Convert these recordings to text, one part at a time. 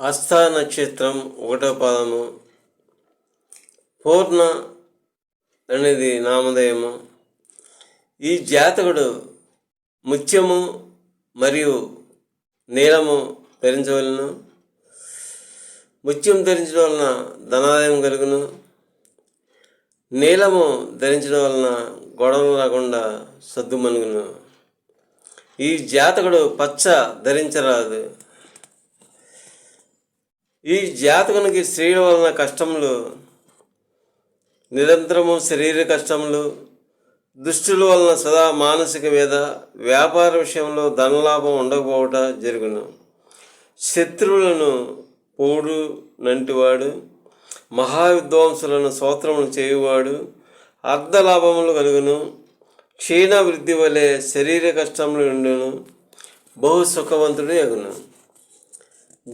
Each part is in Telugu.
హస్త నక్షత్రం ఒకటో పాదము, పూర్ణ అనేది నామధేయము. ఈ జాతకుడు ముత్యము మరియు నీలము ధరించవలను. ముత్యం ధరించడం వలన ధనాదాయం కలుగును. నీలము ధరించడం వలన గొడవలు రాకుండా సద్దుమణుగును. ఈ జాతకుడు పచ్చ ధరించరాదు. ఈ జాతకునికి స్త్రీల వలన కష్టములు, నిరంతరము శరీర కష్టములు, దుష్టుల వలన సదా మానసిక వేద, వ్యాపార విషయంలో ధనలాభం ఉండకపోవట జరుగును. శత్రువులను పోడు నంటివాడు, మహావిద్వాంసులను స్తోత్రములు చేయువాడు, అర్ధలాభములు కలుగును. క్షీణ వృద్ధి వలె శరీర కష్టములు ఉండును, బహు సుఖవంతుడు ఎగును.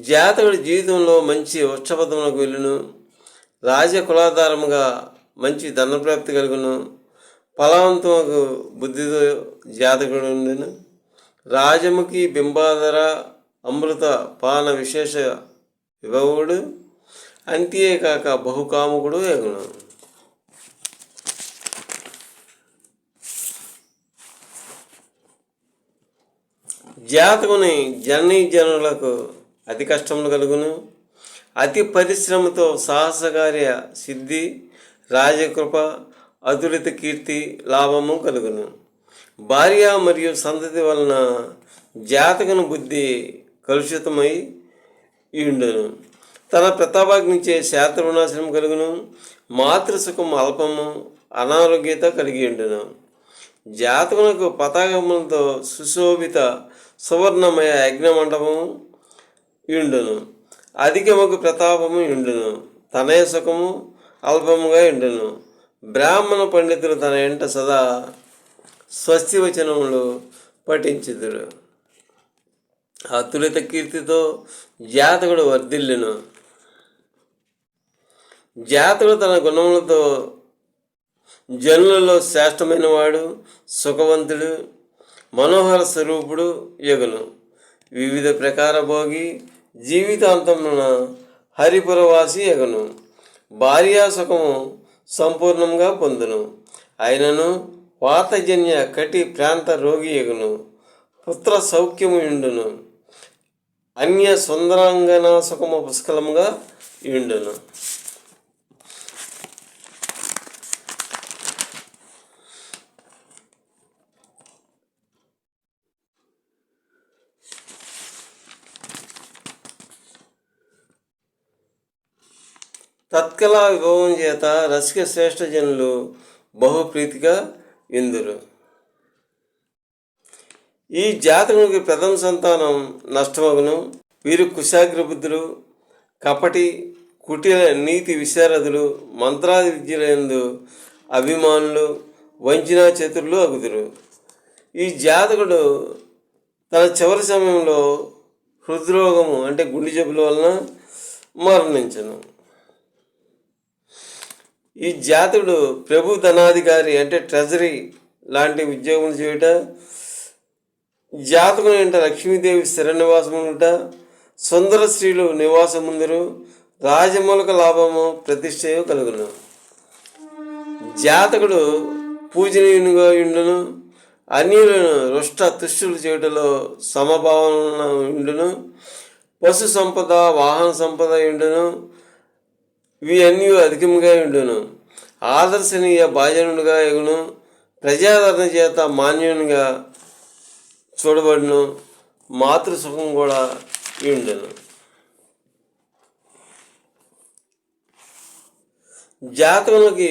జాతకుడి జీవితంలో మంచి వృక్షపదములకు వెళ్ళును. రాజకులాధారముగా మంచి ధనప్రాప్తి కలుగును. ఫలవంతముకు బుద్ధితో జాతకుడు ఉండును. రాజముఖి బింబాధర అమృత పాన విశేష విభవుడు, అంతేకాక బహుకాముకుడు ఎగును. జాతకుని జననీ జనులకు అతి కష్టములు కలుగును. అతి పరిశ్రమతో సాహసకార్య సిద్ధి, రాజకృప, అతులిత కీర్తి, లాభము కలుగును. భార్య మరియు సంతతి వలన జాతకుని బుద్ధి కలుషితమై ఉండును. తన ప్రతాపాగ్నిచే శాస్త్రవినాశనం కలుగును. మాతృసుఖం అల్పము, అనారోగ్యత కలిగి ఉండును. జాతకునకు పతాకములతో సుశోభిత సువర్ణమయ యజ్ఞమండపము ఉండును. అధికముకు ప్రతాపము ఉండును. తనయ సుఖము అల్పముగా ఉండును. బ్రాహ్మణ పండితులు తన ఎంట సదా స్వస్తి వచనములు పఠించుదురు. అతులిత కీర్తితో జాతకుడు వర్ధిల్లును. జాతకుడు తన గుణములతో జనులలో శ్రేష్టమైన వాడు, సుఖవంతుడు, మనోహర స్వరూపుడు యగును. వివిధ ప్రకార భోగి, జీవితాంతమున హరిపురవాసి యగును. భార్యా సుఖము సంపూర్ణంగా పొందును. అయినను వాతజన్య కటి ప్రాంత రోగి యగును. పుత్ర సౌఖ్యము ఉండును. అన్య సుందరాంగన సుఖము పుష్కలముగా ఉండును. తత్కల విభవం చేత రసిక శ్రేష్ఠ జనులు బహుప్రీతిగా ఇందురు. ఈ జాతకునికి ప్రథమ సంతానం నష్టమగును. వీరు కుశాగ్రబుద్ధులు, కపటి, కుటిల నీతి విశారదులు, మంత్రాది విద్యలందు అభిమానులు, వంచనా చతురులు అగుదురు. ఈ జాతకుడు తన చివరి సమయంలో హృద్రోగము అంటే గుండె జబ్బుల వలన మరణించను. ఈ జాతకుడు ప్రభు ధనాధికారి అంటే ట్రెజరీ లాంటి ఉద్యోగం చేయుట, జాతకుని వెంట లక్ష్మీదేవి స్థిర నివాసముంట, సుందర స్త్రీలు నివాసముందరు, రాజమూలక లాభము ప్రతిష్టయు కలుగును. జాతకుడు పూజనీయునిగా ఉండును. అన్యులను రుష్ట తుష్టులు చేయుటలో సమభావన ఉండును. పశు సంపద, వాహన సంపద ఉండును. ఇవి అన్నీ అధికముగా ఉండును. ఆదర్శనీయ భాజనుడిగా ఎగును. ప్రజాదరణ చేత మాన్యునిగా చూడబడును. మాతృసుఖం కూడా ఉండును. జాతకునికి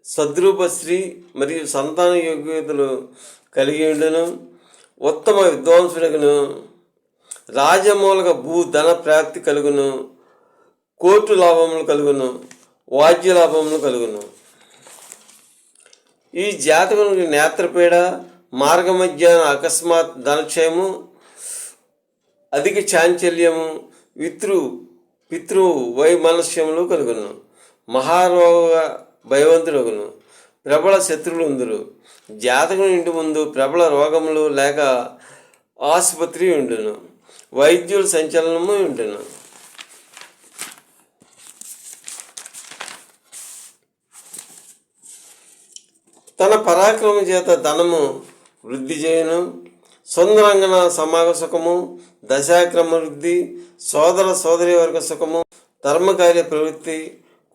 సద్రూప స్త్రీ మరియు సంతాన యోగ్యతలు కలిగి ఉండును. ఉత్తమ విద్వాంసుడకును. రాజమూలక భూధన ప్రాప్తి కలుగును. కోర్టు లాభములు కలుగును. వాద్య లాభములు కలుగును. ఈ జాతకునికి నేత్రపీడ, మార్గమధ్యాహ్న అకస్మాత్ ధనక్షయము, అధిక చాంచల్యము, పితృ వైమనస్యములు కలుగును. మహారోగ భయవంతుడగును. ప్రబల శత్రువులు ఉందురు. జాతకుని ఇంటి ముందు ప్రబల రోగములు లేక ఆసుపత్రి ఉండును. వైద్యుల సంచలనము ఉండును. పరాక్రమం చేత ధనము వృద్ధి చేయను. సుందరంగన సమాగ సుఖము, దశాక్రమ వృద్ధి, సోదర సోదరి వర్గ సుఖము, ధర్మకార్య ప్రవృత్తి,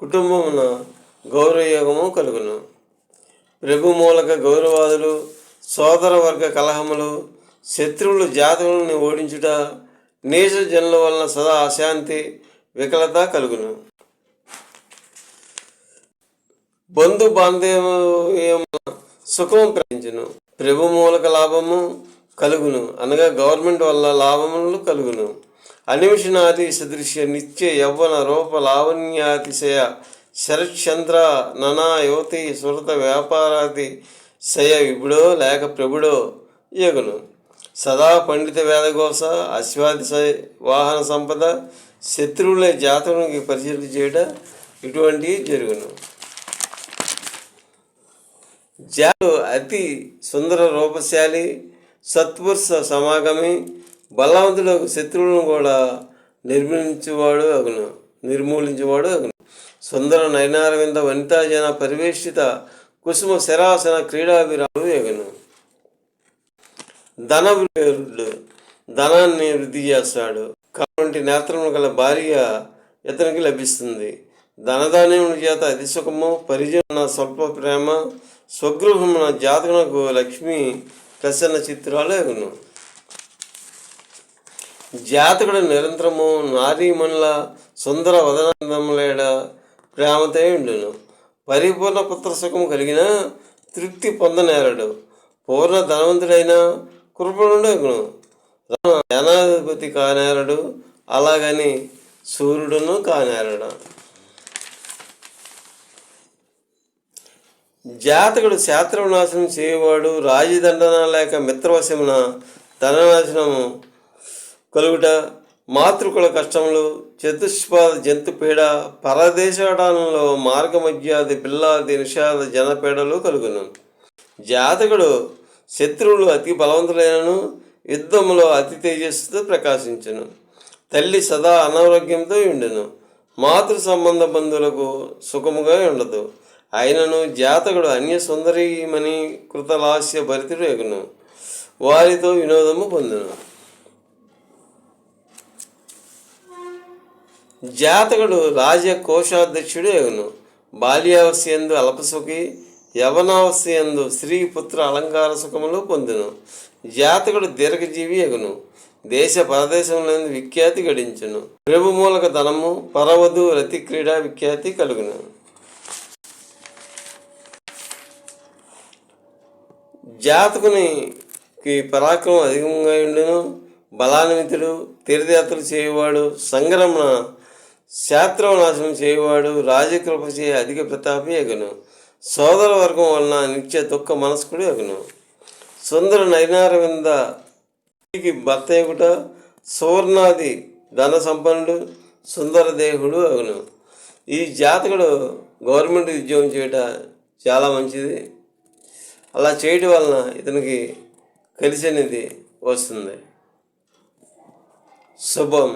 కుటుంబమున గౌరవయోగము కలుగును. ప్రభు మూలక గౌరవాదులు, సోదర వర్గ కలహములు, శత్రువులు జాతకులను ఓడించుట, నీచ జనుల వలన సదా అశాంతి వికలత కలుగును. బంధు బాంధవ్యం సుఖము ప్రకటించును. ప్రభు మూలక లాభము కలుగును, అనగా గవర్నమెంట్ వల్ల లాభములు కలుగును. అనిమిషనాది సదృశ్య నిత్య యవ్వన రూప లావణ్యాతిశయ శరచంద్ర ననా యువతి సురత వ్యాపారాది శయ విభుడో లేక ప్రభుడో యగును. సదా పండిత వేదఘోష, అశ్వాది వాహన సంపద, శత్రువులే జాతకునికి పరిచయం చేయట ఇటువంటివి జరుగును. జాతుడు అతి సుందర రూపశాలి, సత్పురుష సమాగమి, బలవంతులకు శత్రువులను కూడా నిర్మూలించేవాడు అగును. సుందర నయనారవింద వనితాజన పరివేష్టిత కుసుమ శరాసన క్రీడాభిరాడు ఎగును. ధనాన్ని వృద్ధి చేస్తాడు. కాబట్టి నేత్రము గల భార్య ఇతనికి లభిస్తుంది. ధనధాన్యముల చేత అతి సుఖము, పరిజన స్వల్ప ప్రేమ, స్వగృహమున జాతకునకు లక్ష్మి ప్రసన్న చిత్రాలు ఎగును. జాతకుడు నిరంతరము నారీమణుల సుందర వదనందములేడ ప్రేమతో ఉండును. పరిపూర్ణ పుత్ర సుఖము కలిగిన తృప్తి పొందనేరడు. పూర్ణ ధనవంతుడైన కృపణుడు ఎగును. జనాధిపతి కానేరడు, అలాగని సూర్యుడును కానేరడు. జాతకుడు శాస్త్రనాశనం చేయవాడు, రాజదండన లేక మిత్రవశమున ధననాశనము కలుగుట, మాతృకుల కష్టములు, చతుష్పాద జంతుపీడ, పరదేశాటనంలో మార్గమధ్యాది పిల్లాది నిషాద జనపీడలు కలుగును. జాతకుడు శత్రువులు అతి బలవంతులైనను యుద్ధములో అతి తేజస్సుతో ప్రకాశించును. తల్లి సదా అనారోగ్యంతో ఉండును. మాతృ సంబంధ బంధువులకు సుఖముగా ఉండదు. అయినను జాతకుడు అన్య సుందరీమణి కృతలాస్య భరితుడు ఎగును, వారితో వినోదము పొందును. జాతకుడు రాజకోశాధ్యక్షుడు ఎగును. బాల్యావస్థయందు అల్పసుఖి, యవనావస్థయందు స్త్రీ పుత్ర అలంకార సుఖములు పొందును. జాతకుడు దీర్ఘజీవి ఎగును. దేశ పరదేశంలో విఖ్యాతి గడించును. ప్రభు మూలక ధనము, పరవధు రతి క్రీడా విఖ్యాతి కలుగును. జాతకునికి పరాక్రమం అధికంగా ఉండును. బలాన్వితుడు, తీర్థయాత్రలు చేయవాడు, సంగ్రమణ శాస్త్రనాశనం చేయవాడు, రాజకృపచే అధిక ప్రతాపి ఎగును. సోదర వర్గం వలన నిత్య దుఃఖ మనస్కుడు ఎగును. సుందర నయనారవింద భర్త ఎగుట, సువర్ణాది ధన సంపన్నుడు, సుందర దేహుడు అగును. ఈ జాతకుడు గవర్నమెంట్ ఉద్యోగం చేయట చాలా మంచిది. అలా చేయడం వలన ఇతనికి కలిసి అనేది వస్తుంది. శుభం.